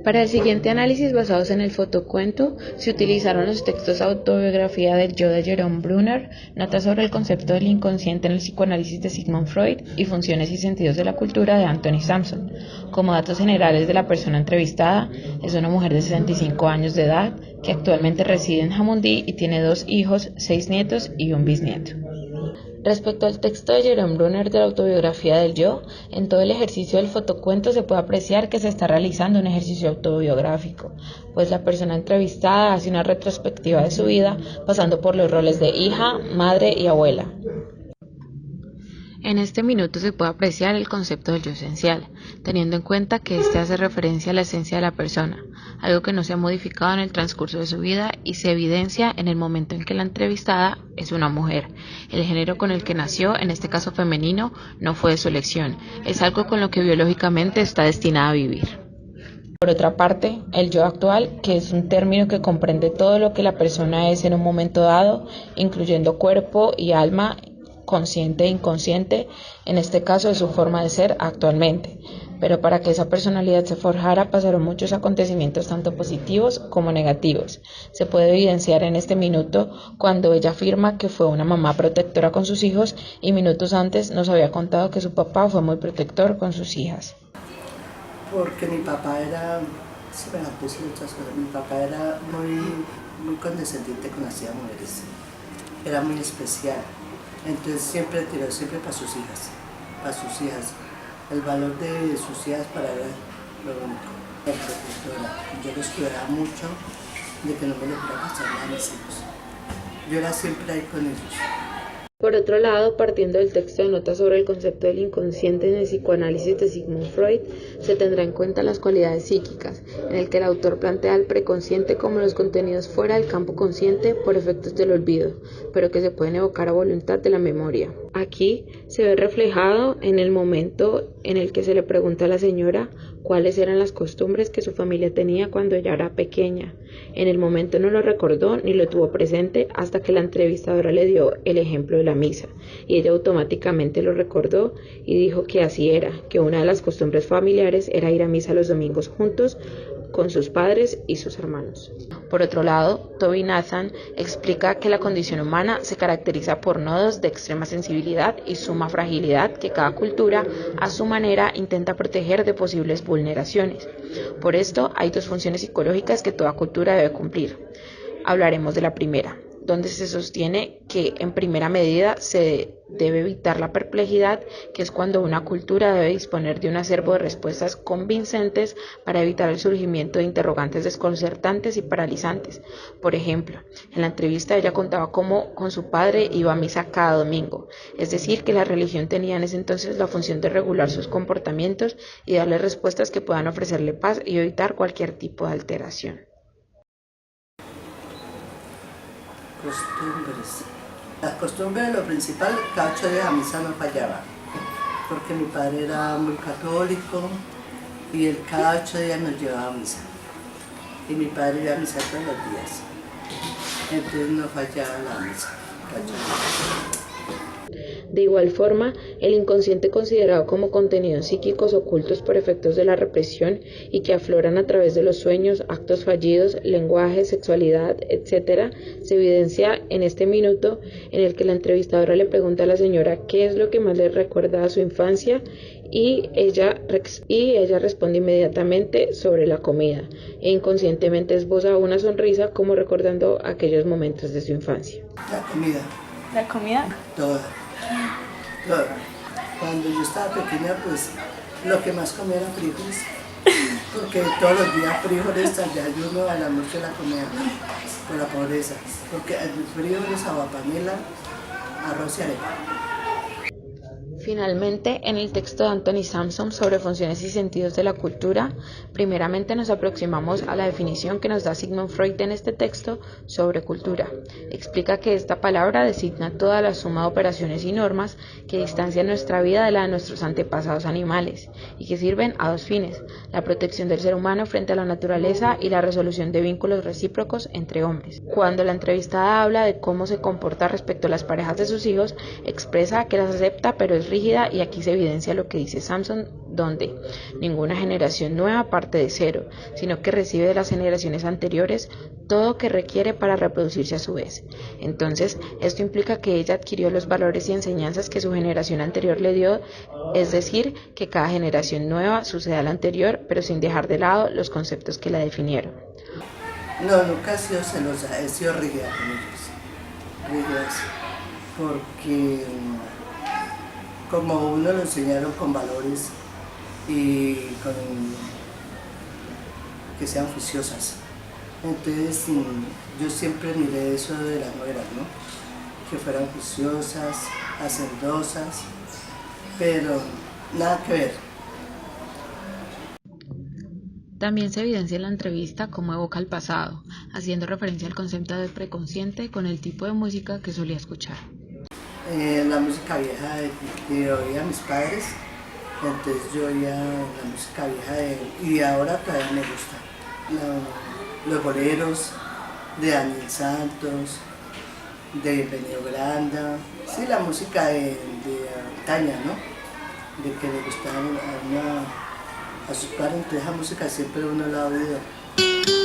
Para el siguiente análisis basados en el fotocuento, se utilizaron los textos Autobiografía del yo de Jerome Brunner, Notas sobre el concepto del inconsciente en el psicoanálisis de Sigmund Freud y Funciones y sentidos de la cultura de Anthony Sampson. Como datos generales de la persona entrevistada, es una mujer de 65 años de edad que actualmente reside en Jamundí y tiene 2 hijos, 6 nietos y un bisnieto. Respecto al texto de Jerome Brunner de la autobiografía del yo, en todo el ejercicio del fotocuento se puede apreciar que se está realizando un ejercicio autobiográfico, pues la persona entrevistada hace una retrospectiva de su vida, pasando por los roles de hija, madre y abuela. En este minuto se puede apreciar el concepto del yo esencial, teniendo en cuenta que este hace referencia a la esencia de la persona, algo que no se ha modificado en el transcurso de su vida y se evidencia en el momento en que la entrevistada es una mujer. El género con el que nació, en este caso femenino, no fue de su elección, es algo con lo que biológicamente está destinada a vivir. Por otra parte, el yo actual, que es un término que comprende todo lo que la persona es en un momento dado, incluyendo cuerpo y alma, consciente e inconsciente, en este caso es su forma de ser actualmente. Pero para que esa personalidad se forjara pasaron muchos acontecimientos tanto positivos como negativos. Se puede evidenciar en este minuto cuando ella afirma que fue una mamá protectora con sus hijos y minutos antes nos había contado que su papá fue muy protector con sus hijas. Porque mi papá era, sí me la puse muchas cosas, mi papá era muy condescendiente con las mujeres, era muy especial. Entonces siempre tiró siempre para sus hijas. El valor de sus hijas para él lo único. Yo los cuidaba mucho de que no me lo fuera a pasar nada a mis hijos. Yo era siempre ahí con ellos. Por otro lado, partiendo del texto de Notas sobre el concepto del inconsciente en el psicoanálisis de Sigmund Freud, se tendrá en cuenta las cualidades psíquicas, en el que el autor plantea el preconsciente como los contenidos fuera del campo consciente por efectos del olvido, pero que se pueden evocar a voluntad de la memoria. Aquí se ve reflejado en el momento en el que se le pregunta a la señora cuáles eran las costumbres que su familia tenía cuando ella era pequeña. En el momento no lo recordó ni lo tuvo presente hasta que la entrevistadora le dio el ejemplo de la misa, y ella automáticamente lo recordó y dijo que así era, que una de las costumbres familiares era ir a misa los domingos juntos con sus padres y sus hermanos. Por otro lado, Toby Nathan explica que la condición humana se caracteriza por nodos de extrema sensibilidad y suma fragilidad que cada cultura, a su manera, intenta proteger de posibles vulneraciones. Por esto, hay 2 funciones psicológicas que toda cultura debe cumplir. Hablaremos de la primera, donde se sostiene que en primera medida se debe evitar la perplejidad, que es cuando una cultura debe disponer de un acervo de respuestas convincentes para evitar el surgimiento de interrogantes desconcertantes y paralizantes. Por ejemplo, en la entrevista ella contaba cómo con su padre iba a misa cada domingo, es decir, que la religión tenía en ese entonces la función de regular sus comportamientos y darle respuestas que puedan ofrecerle paz y evitar cualquier tipo de alteración. Costumbres. Las costumbres, lo principal, cada 8 días a misa no fallaba, porque mi padre era muy católico y él cada 8 días nos llevaba a misa. Y mi padre iba a misa todos los días, entonces no fallaba la misa. De igual forma, el inconsciente considerado como contenidos psíquicos ocultos por efectos de la represión y que afloran a través de los sueños, actos fallidos, lenguaje, sexualidad, etc., se evidencia en este minuto en el que la entrevistadora le pregunta a la señora qué es lo que más le recuerda a su infancia y ella responde inmediatamente sobre la comida e inconscientemente esboza una sonrisa como recordando aquellos momentos de su infancia. La comida. ¿La comida? Toda. Cuando yo estaba pequeña, pues lo que más comía era frijoles, porque todos los días frijoles al desayuno, a la noche la comía por la pobreza, porque frijoles, aguapanela, arroz y arepa. Finalmente, en el texto de Anthony Sampson sobre funciones y sentidos de la cultura, primeramente nos aproximamos a la definición que nos da Sigmund Freud en este texto sobre cultura. Explica que esta palabra designa toda la suma de operaciones y normas que distancian nuestra vida de la de nuestros antepasados animales y que sirven a 2 fines: la protección del ser humano frente a la naturaleza y la resolución de vínculos recíprocos entre hombres. Cuando la entrevistada habla de cómo se comporta respecto a las parejas de sus hijos, expresa que las acepta pero es rígida rígida, y aquí se evidencia lo que dice Sampson, donde ninguna generación nueva parte de cero, sino que recibe de las generaciones anteriores todo que requiere para reproducirse a su vez. Entonces, esto implica que ella adquirió los valores y enseñanzas que su generación anterior le dio, es decir, que cada generación nueva sucede a la anterior, pero sin dejar de lado los conceptos que la definieron. No, nunca he sido celosa, he sido rígida con ellos, rígidas, porque como uno lo enseñaron con valores y con que sean juiciosas. Entonces yo siempre miré eso de las nueras, ¿no? Que fueran juiciosas, hacendosas, pero nada que ver. También se evidencia en la entrevista cómo evoca el pasado, haciendo referencia al concepto de preconsciente con el tipo de música que solía escuchar. La música vieja que oía mis padres, entonces yo oía la música vieja y ahora todavía me gusta. Los boleros de Daniel Santos, de Benio Granda, sí, la música de antaña, ¿no? De que le gustaba a sus padres, entonces esa música siempre uno la ha oído.